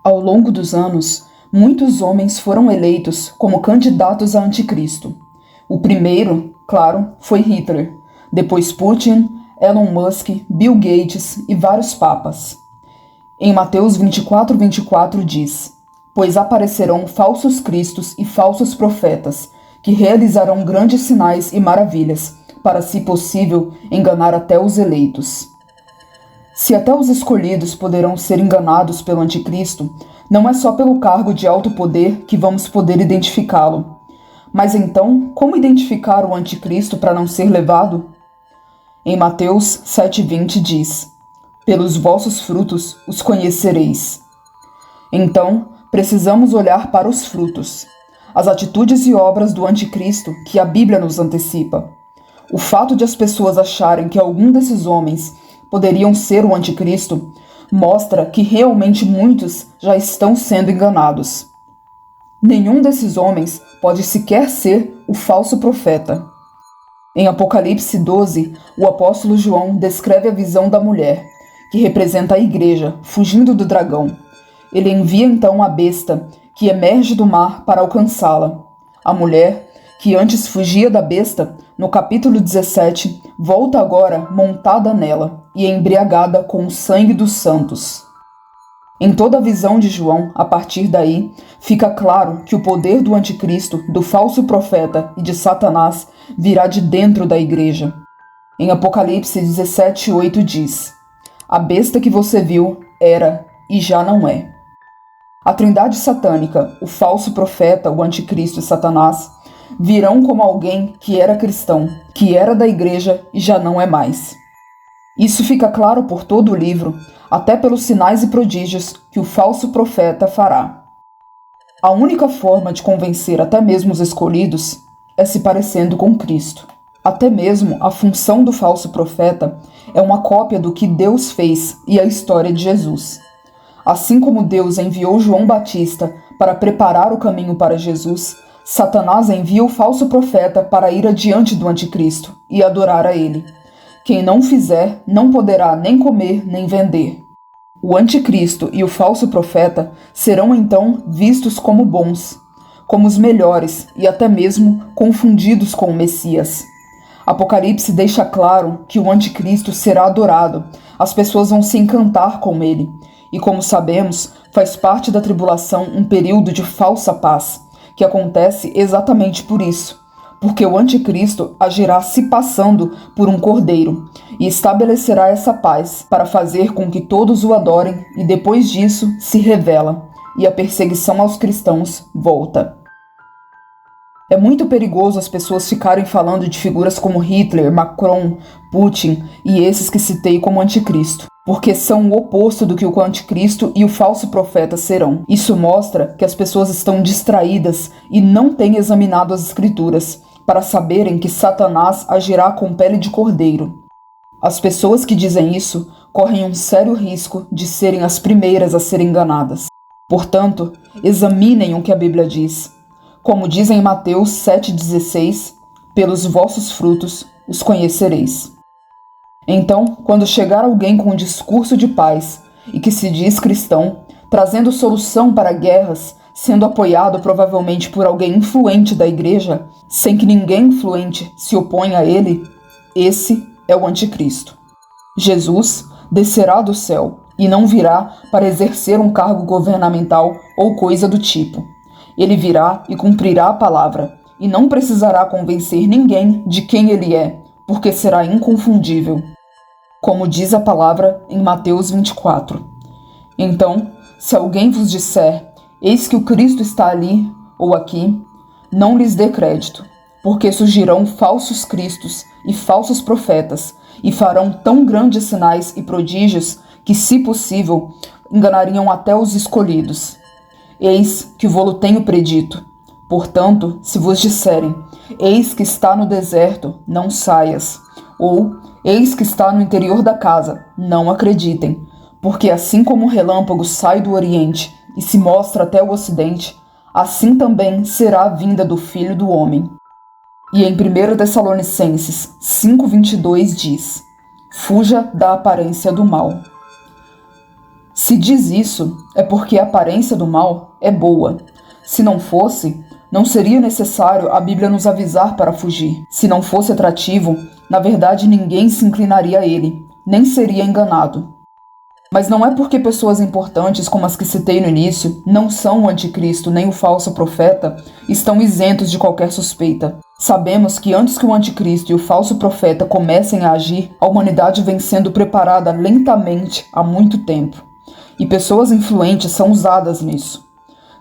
Ao longo dos anos, muitos homens foram eleitos como candidatos a anticristo. O primeiro, claro, foi Hitler, depois Putin, Elon Musk, Bill Gates e vários papas. Em Mateus 24:24 diz: "Pois aparecerão falsos cristos e falsos profetas, que realizarão grandes sinais e maravilhas, para, se possível, enganar até os eleitos." Se até os escolhidos poderão ser enganados pelo anticristo, não é só pelo cargo de alto poder que vamos poder identificá-lo. Mas então, como identificar o anticristo para não ser levado? Em Mateus 7:20 diz: "Pelos vossos frutos os conhecereis." Então, precisamos olhar para os frutos, as atitudes e obras do anticristo que a Bíblia nos antecipa. O fato de as pessoas acharem que algum desses homens poderiam ser o anticristo mostra que realmente muitos já estão sendo enganados. Nenhum desses homens pode sequer ser o falso profeta. Em Apocalipse 12, o apóstolo João descreve a visão da mulher, que representa a igreja, fugindo do dragão. Ele envia então a besta, que emerge do mar para alcançá-la. A mulher, que antes fugia da besta, no capítulo 17, volta agora montada nela e embriagada com o sangue dos santos. Em toda a visão de João, a partir daí, fica claro que o poder do anticristo, do falso profeta e de Satanás virá de dentro da igreja. Em Apocalipse 17:8 diz: "A besta que você viu era e já não é." A trindade satânica, o falso profeta, o anticristo e Satanás, virão como alguém que era cristão, que era da igreja e já não é mais. Isso fica claro por todo o livro, até pelos sinais e prodígios que o falso profeta fará. A única forma de convencer até mesmo os escolhidos é se parecendo com Cristo. Até mesmo a função do falso profeta é uma cópia do que Deus fez e a história de Jesus. Assim como Deus enviou João Batista para preparar o caminho para Jesus, Satanás envia o falso profeta para ir adiante do anticristo e adorar a ele. Quem não fizer, não poderá nem comer nem vender. O anticristo e o falso profeta serão então vistos como bons, como os melhores e até mesmo confundidos com o Messias. Apocalipse deixa claro que o anticristo será adorado, as pessoas vão se encantar com ele. E como sabemos, faz parte da tribulação um período de falsa paz, que acontece exatamente por isso, porque o anticristo agirá se passando por um cordeiro e estabelecerá essa paz para fazer com que todos o adorem, e depois disso se revela, e a perseguição aos cristãos volta. É muito perigoso as pessoas ficarem falando de figuras como Hitler, Macron, Putin e esses que citei como anticristo, porque são o oposto do que o anticristo e o falso profeta serão. Isso mostra que as pessoas estão distraídas e não têm examinado as escrituras para saberem que Satanás agirá com pele de cordeiro. As pessoas que dizem isso correm um sério risco de serem as primeiras a serem enganadas. Portanto, examinem o que a Bíblia diz. Como diz em Mateus 7,16, "Pelos vossos frutos os conhecereis." Então, quando chegar alguém com um discurso de paz e que se diz cristão, trazendo solução para guerras, sendo apoiado provavelmente por alguém influente da igreja, sem que ninguém influente se oponha a ele, esse é o anticristo. Jesus descerá do céu e não virá para exercer um cargo governamental ou coisa do tipo. Ele virá e cumprirá a palavra, e não precisará convencer ninguém de quem ele é, porque será inconfundível. Como diz a palavra em Mateus 24. Então, se alguém vos disser, "Eis que o Cristo está ali ou aqui", não lhes dê crédito, porque surgirão falsos cristos e falsos profetas, e farão tão grandes sinais e prodígios que, se possível, enganariam até os escolhidos. Eis que vô-lo tenho predito. Portanto, se vos disserem, "Eis que está no deserto", não saias. Ou, "Eis que está no interior da casa", não acreditem. Porque assim como o relâmpago sai do Oriente e se mostra até o Ocidente, assim também será a vinda do Filho do Homem. E em 1 Tessalonicenses 5:22 diz: "Fuja da aparência do mal." Se diz isso, é porque a aparência do mal é boa. Se não fosse, não seria necessário a Bíblia nos avisar para fugir. Se não fosse atrativo, na verdade ninguém se inclinaria a ele, nem seria enganado. Mas não é porque pessoas importantes como as que citei no início não são o anticristo nem o falso profeta, estão isentos de qualquer suspeita. Sabemos que antes que o anticristo e o falso profeta comecem a agir, a humanidade vem sendo preparada lentamente há muito tempo. E pessoas influentes são usadas nisso.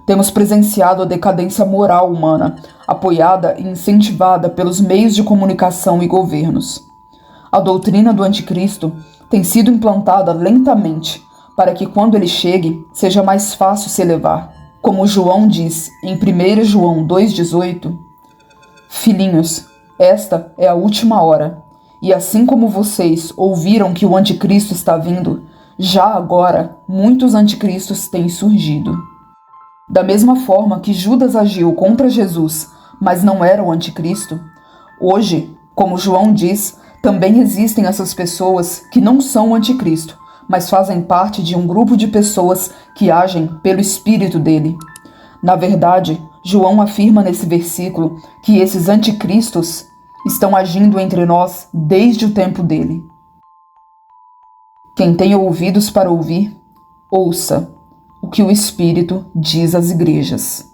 Temos presenciado a decadência moral humana, apoiada e incentivada pelos meios de comunicação e governos. A doutrina do anticristo tem sido implantada lentamente, para que quando ele chegue, seja mais fácil se elevar. Como João diz em 1 João 2,18, Filhinhos, esta é a última hora, e assim como vocês ouviram que o anticristo está vindo, já agora muitos anticristos têm surgido. Da mesma forma que Judas agiu contra Jesus, mas não era o anticristo, hoje, como João diz, também existem essas pessoas que não são o anticristo, mas fazem parte de um grupo de pessoas que agem pelo espírito dele. Na verdade, João afirma nesse versículo que esses anticristos estão agindo entre nós desde o tempo dele. Quem tem ouvidos para ouvir, ouça o que o Espírito diz às igrejas.